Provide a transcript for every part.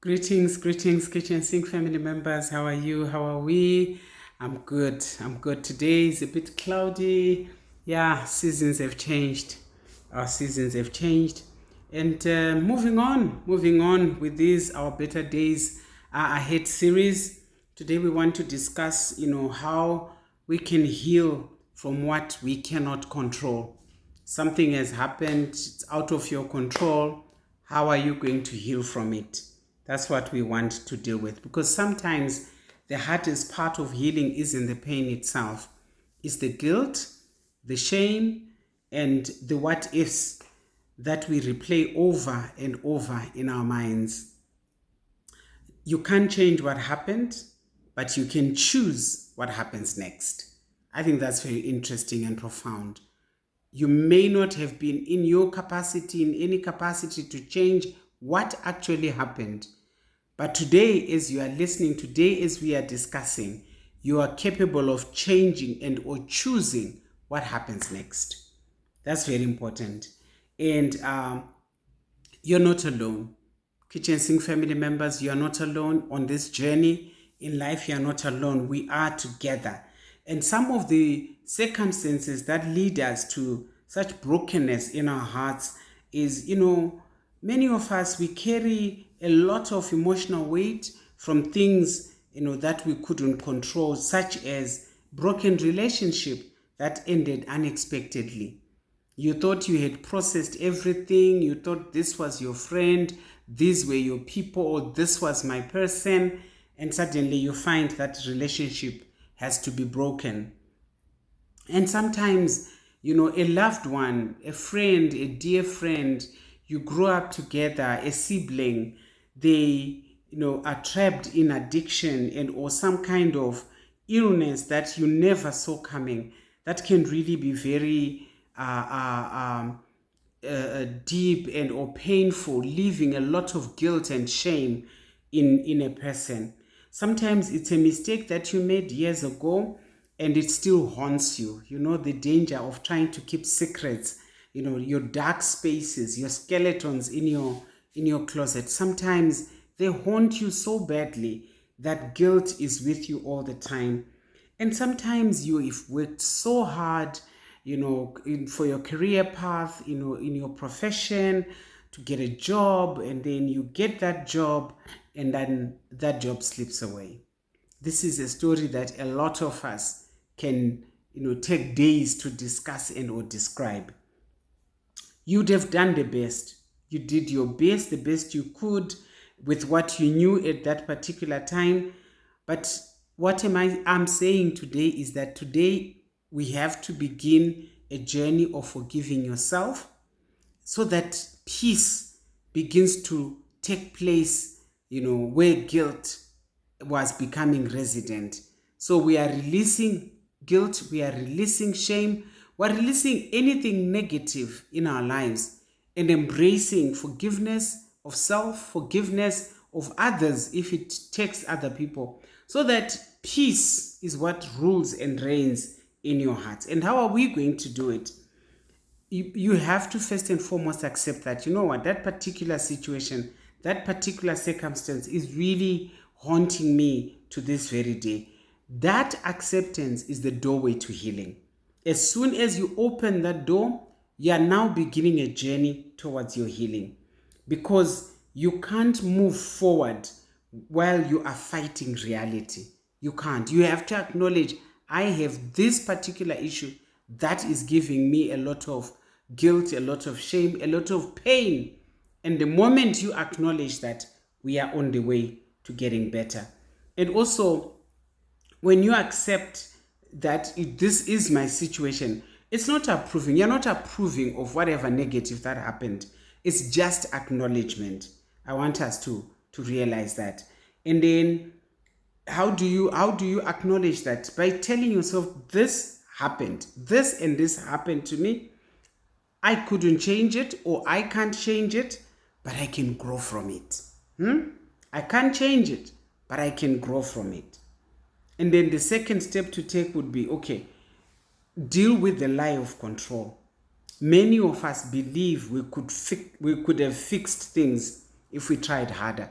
Greetings, Kitchen Sink family members. How are you? How are we? I'm good. Today is a bit cloudy. Yeah, seasons have changed. Our seasons have changed. And moving on with this, our Better Days Are Ahead series. Today we want to discuss, how we can heal from what we cannot control. Something has happened, it's out of your control. How are you going to heal from it? That's what we want to deal with, because sometimes the hardest part of healing isn't the pain itself. It's the guilt, the shame, and the what ifs that we replay over and over in our minds. You can't change what happened, but you can choose what happens next. I think that's very interesting and profound. You may not have been in your capacity, in any capacity to change what actually happened. But today, as you are listening, today as we are discussing, you are capable of changing and or choosing what happens next. That's very important. And you're not alone. Kitchen Sink family members, you are not alone on this journey. In life, you are not alone. We are together. And some of the circumstances that lead us to such brokenness in our hearts is, many of us, we carry a lot of emotional weight from things, that we couldn't control, such as broken relationship that ended unexpectedly. You thought you had processed everything. You thought this was your friend, these were your people, or this was my person. And suddenly you find that relationship has to be broken. And sometimes, a loved one, a friend, a dear friend, you grow up together, a sibling, they, are trapped in addiction and or some kind of illness that you never saw coming. That can really be very deep and or painful, leaving a lot of guilt and shame in a person. Sometimes it's a mistake that you made years ago and it still haunts you. The danger of trying to keep secrets, your dark spaces, your skeletons in your closet. Sometimes they haunt you so badly that guilt is with you all the time. And sometimes you've worked so hard, for your career path, in your profession, to get a job, and then you get that job and then that job slips away. This is a story that a lot of us can, take days to discuss and or describe. You'd have done the best. You did your best, the best you could with what you knew at that particular time. But what I'm saying today is that today we have to begin a journey of forgiving yourself so that peace begins to take place, where guilt was becoming resident. So we are releasing guilt, we are releasing shame, we're releasing anything negative in our lives and embracing forgiveness of self, forgiveness of others if it takes other people, so that peace is what rules and reigns in your heart. And how are we going to do it? You have to first and foremost accept that, that particular situation, that particular circumstance is really haunting me to this very day. That acceptance is the doorway to healing. As soon as you open that door, you are now beginning a journey towards your healing, because you can't move forward while you are fighting reality. You can't. You have to acknowledge, I have this particular issue that is giving me a lot of guilt, a lot of shame, a lot of pain. And the moment you acknowledge that, we are on the way to getting better. And also, when you accept that this is my situation, it's not approving. You're not approving of whatever negative that happened. It's just acknowledgement. I want us to realize that. And then how do you acknowledge that? By telling yourself, this happened. This and this happened to me. I couldn't change it, or I can't change it, but I can grow from it. I can't change it, but I can grow from it. And then the second step to take would be, okay, deal with the lie of control. Many of us believe we could have fixed things if we tried harder.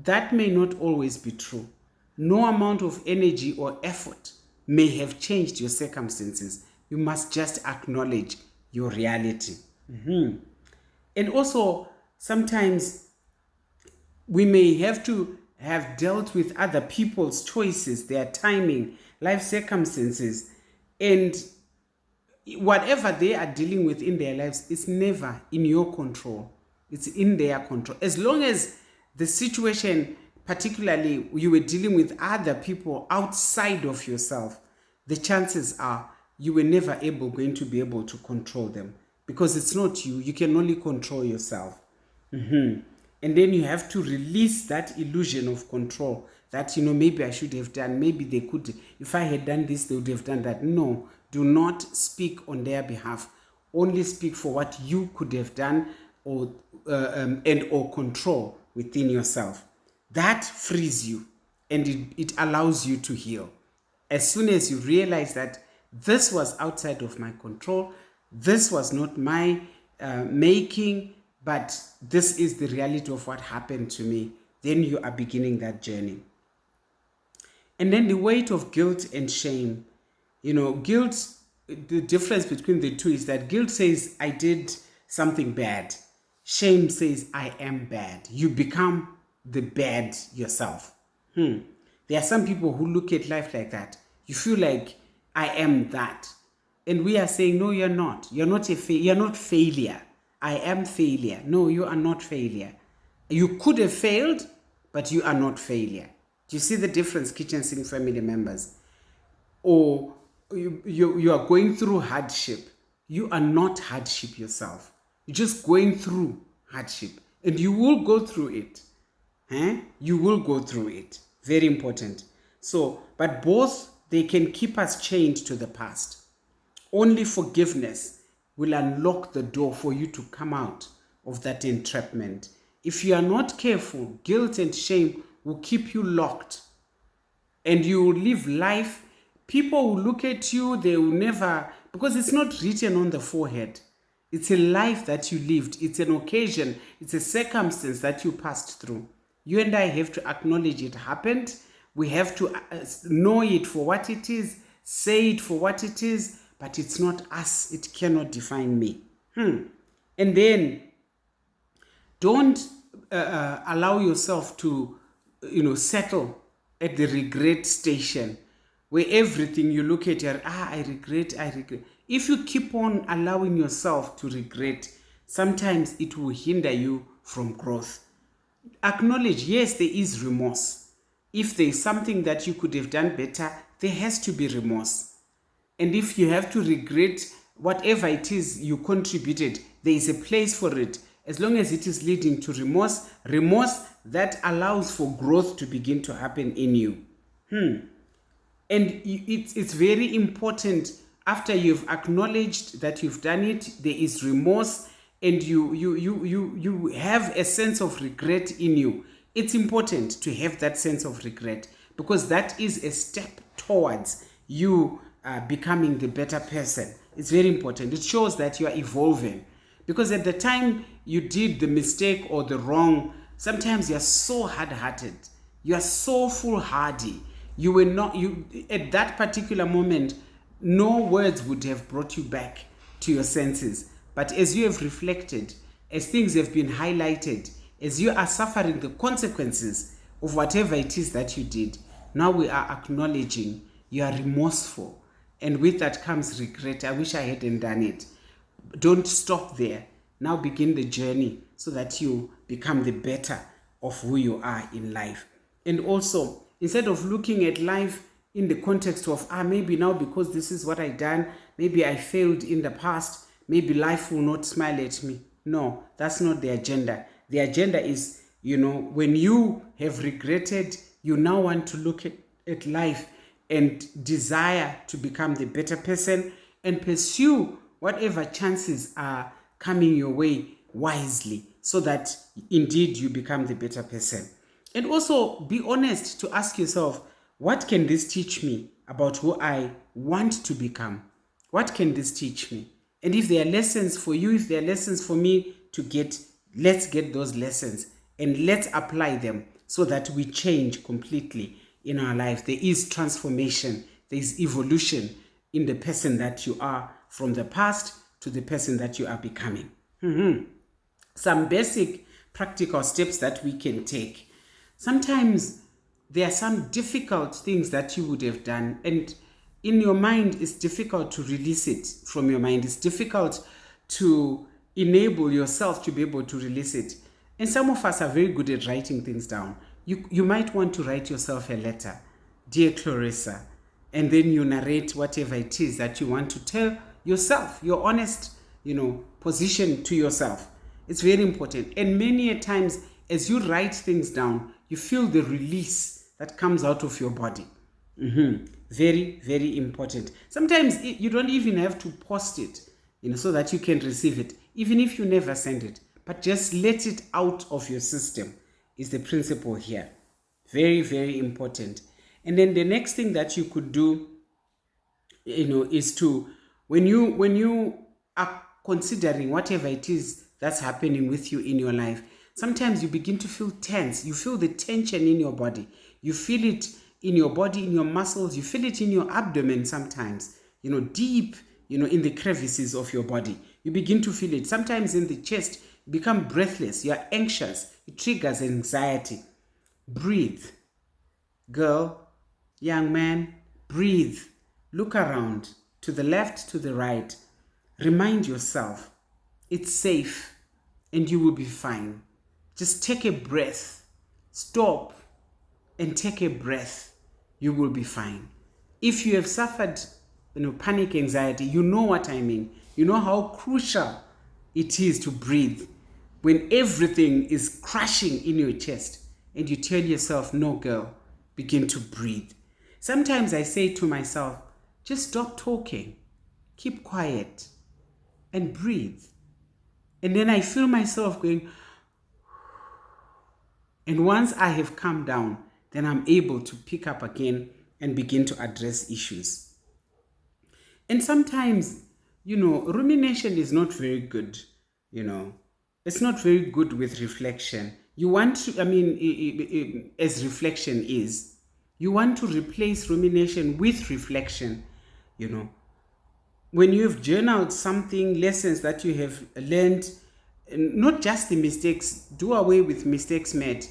That may not always be true. No amount of energy or effort may have changed your circumstances. You must just acknowledge your reality. And also, sometimes we may have to have dealt with other people's choices, their timing, life circumstances, and whatever they are dealing with in their lives is never in your control. It's in their control. As long as the situation, particularly you were dealing with other people outside of yourself, the chances are you were never going to be able to control them, because it's not you. You can only control yourself. And then you have to release that illusion of control that, maybe I should have done, maybe they could, if I had done this, they would have done that. No, do not speak on their behalf. Only speak for what you could have done or control within yourself. That frees you, and it allows you to heal. As soon as you realize that this was outside of my control, this was not my making, but this is the reality of what happened to me, then you are beginning that journey. And then the weight of guilt and shame. Guilt, the difference between the two is that guilt says, I did something bad. Shame says, I am bad. You become the bad yourself. There are some people who look at life like that. You feel like, I am that. And we are saying, no, you're not. You're not failure. I am failure. No, you are not failure. You could have failed, but you are not failure. Do you see the difference, kitchen sink family members? Or you are going through hardship. You are not hardship yourself. You're just going through hardship. And you will go through it. You will go through it. Very important. So, but both, they can keep us chained to the past. Only forgiveness will unlock the door for you to come out of that entrapment. If you are not careful, guilt and shame will keep you locked. And you will live life. People will look at you, they will never, because it's not written on the forehead. It's a life that you lived. It's an occasion. It's a circumstance that you passed through. You and I have to acknowledge it happened. We have to know it for what it is, say it for what it is, but it's not us. It cannot define me. And then don't allow yourself to, settle at the regret station where everything you look at, I regret. If you keep on allowing yourself to regret, sometimes it will hinder you from growth. Acknowledge, yes, there is remorse. If there is something that you could have done better, there has to be remorse. And if you have to regret whatever it is you contributed, there is a place for it. As long as it is leading to remorse that allows for growth to begin to happen in you. And it's very important, after you've acknowledged that you've done it, there is remorse, and you have a sense of regret in you. It's important to have that sense of regret, because that is a step towards you becoming the better person. It's very important. It shows that you are evolving, because at the time you did the mistake or the wrong, sometimes you're so hard-hearted, you are so foolhardy. You were not, at that particular moment, no words would have brought you back to your senses. But as you have reflected, as things have been highlighted, as you are suffering the consequences of whatever it is that you did, now we are acknowledging you are remorseful. And with that comes regret. I wish I hadn't done it. Don't stop there. Now begin the journey so that you become the better of who you are in life. And also, instead of looking at life in the context of, maybe now because this is what I done, maybe I failed in the past, maybe life will not smile at me. No, that's not the agenda. The agenda is, when you have regretted, you now want to look at life and desire to become the better person and pursue whatever chances are coming your way wisely, so that indeed you become the better person. And also be honest to ask yourself, what can this teach me about who I want to become? What can this teach me? And if there are lessons for you, if there are lessons for me to get, let's get those lessons and let's apply them so that we change completely in our life. There is transformation, there is evolution in the person that you are from the past to the person that you are becoming. Some basic practical steps that we can take. Sometimes there are some difficult things that you would have done, and in your mind it's difficult to release it from your mind. It's difficult to enable yourself to be able to release it. And some of us are very good at writing things down. You might want to write yourself a letter, dear Clorisa, and then you narrate whatever it is that you want to tell yourself, your honest, position to yourself. It's very important. And many a times, as you write things down, you feel the release that comes out of your body. Very, very important. Sometimes you don't even have to post it, so that you can receive it, even if you never send it. But just let it out of your system is the principle here. Very, very important. And then the next thing that you could do, is to, when you are considering whatever it is that's happening with you in your life, sometimes you begin to feel tense. You feel the tension in your body. You feel it in your body, in your muscles. You feel it in your abdomen sometimes, deep, in the crevices of your body. You begin to feel it. Sometimes in the chest, you become breathless. You are anxious. It triggers anxiety. Breathe. Girl, young man, breathe. Look around, to the left, to the right. Remind yourself, it's safe and you will be fine. Just take a breath. Stop and take a breath. You will be fine. If you have suffered, panic anxiety, you know what I mean. You know how crucial it is to breathe when everything is crashing in your chest and you tell yourself, no, girl, begin to breathe. Sometimes I say to myself, just stop talking, keep quiet, and breathe. And then I feel myself going, and once I have calmed down, then I'm able to pick up again and begin to address issues. And sometimes, rumination is not very good, It's not very good with reflection. You want to, as reflection is, you want to replace rumination with reflection, When you've journaled something, lessons that you have learned, not just the mistakes, do away with mistakes made.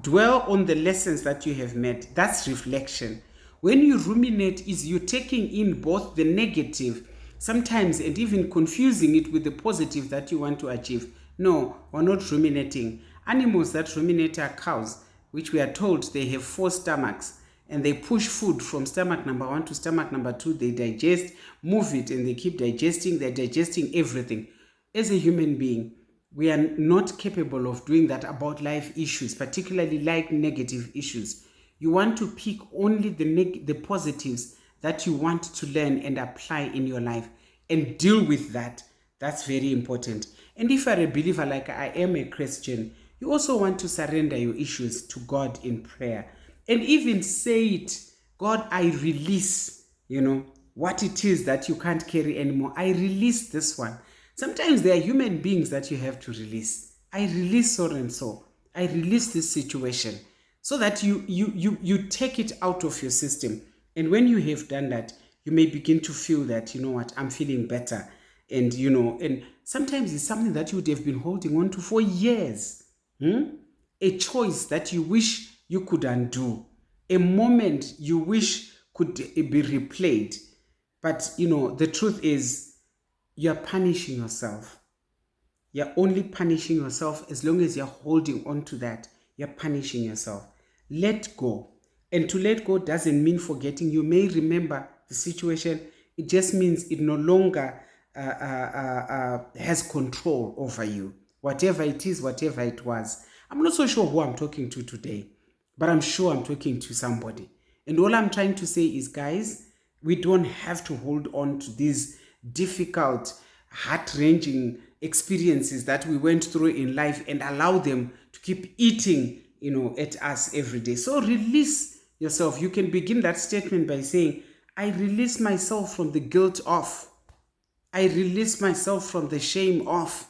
Dwell on the lessons that you have made. That's reflection. When you ruminate, is you're taking in both the negative, sometimes, and even confusing it with the positive that you want to achieve. No, we're not ruminating. Animals that ruminate are cows, which we are told they have 4 stomachs, and they push food from stomach number 1 to stomach number 2. They digest, move it, and they keep digesting. They're digesting everything. As a human being, we are not capable of doing that about life issues, particularly like negative issues. You want to pick only the positives that you want to learn and apply in your life and deal with that. That's very important. And if you're a believer like I am a Christian, you also want to surrender your issues to God in prayer. And even say it, God, I release, what it is that you can't carry anymore. I release this one. Sometimes there are human beings that you have to release. I release so and so. I release this situation so that you take it out of your system. And when you have done that, you may begin to feel that, I'm feeling better. And, and sometimes it's something that you would have been holding on to for years. A choice that you wish you could undo. A moment you wish could be replayed. But, the truth is, you're punishing yourself. You're only punishing yourself as long as you're holding on to that. You're punishing yourself. Let go. And to let go doesn't mean forgetting. You may remember the situation. It just means it no longer has control over you. Whatever it is, whatever it was. I'm not so sure who I'm talking to today, but I'm sure I'm talking to somebody. And all I'm trying to say is, guys, we don't have to hold on to these difficult, heart-wrenching experiences that we went through in life and allow them to keep eating, at us every day. So release yourself. You can begin that statement by saying, I release myself from the guilt of. I release myself from the shame of.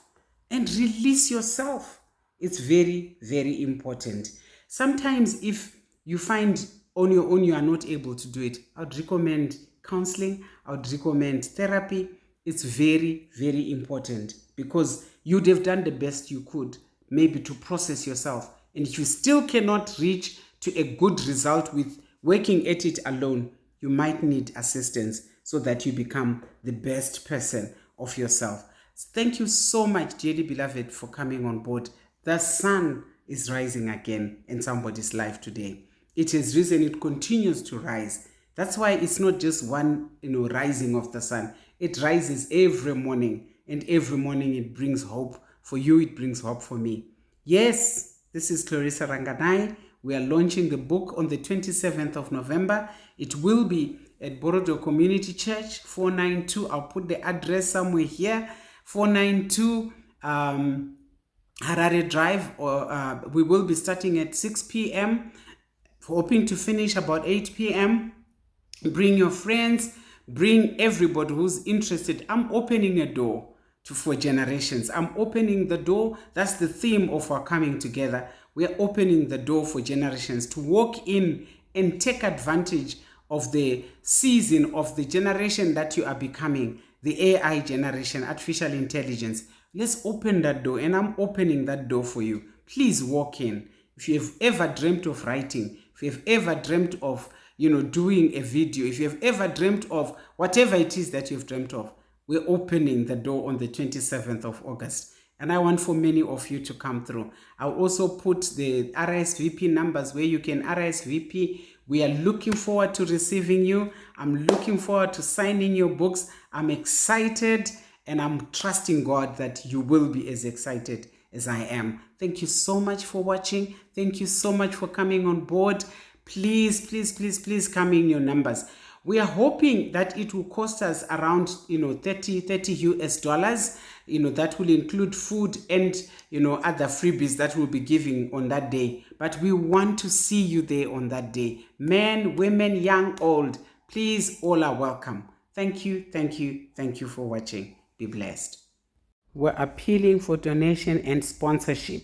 And release yourself. It's very, very important. Sometimes if you find on your own you are not able to do it, I would recommend counseling, I would recommend therapy. It's very, very important because you'd have done the best you could, maybe to process yourself. And if you still cannot reach to a good result with working at it alone, you might need assistance so that you become the best person of yourself. Thank you so much, dearly beloved, for coming on board. The sun is rising again in somebody's life today. It has risen, it continues to rise. That's why it's not just one, rising of the sun. It rises every morning, and every morning it brings hope for you, it brings hope for me. Yes, this is Clorisa Ranganayi. We are launching the book on the 27th of November. It will be at Borodo Community Church, 492. I'll put the address somewhere here, 492 Harare Drive. We will be starting at 6 p.m., hoping to finish about 8 p.m. Bring your friends, bring everybody who's interested. I'm opening a door for generations. I'm opening the door. That's the theme of our coming together. We're opening the door for generations to walk in and take advantage of the season of the generation that you are becoming, the AI generation, artificial intelligence. Let's open that door, and I'm opening that door for you. Please walk in. If you have ever dreamt of writing, if you have ever dreamt of doing a video, if you have ever dreamt of whatever it is that you've dreamt of, we're opening the door on the 27th of August. And I want for many of you to come through. I'll also put the RSVP numbers where you can RSVP. We are looking forward to receiving you. I'm looking forward to signing your books. I'm excited, and I'm trusting God that you will be as excited as I am. Thank you so much for watching. Thank you so much for coming on board. Please, please, please, please come in your numbers. We are hoping that it will cost us around, 30 US dollars. That will include food and, other freebies that we'll be giving on that day. But we want to see you there on that day. Men, women, young, old, please, all are welcome. Thank you, thank you, thank you for watching. Be blessed. We're appealing for donation and sponsorship.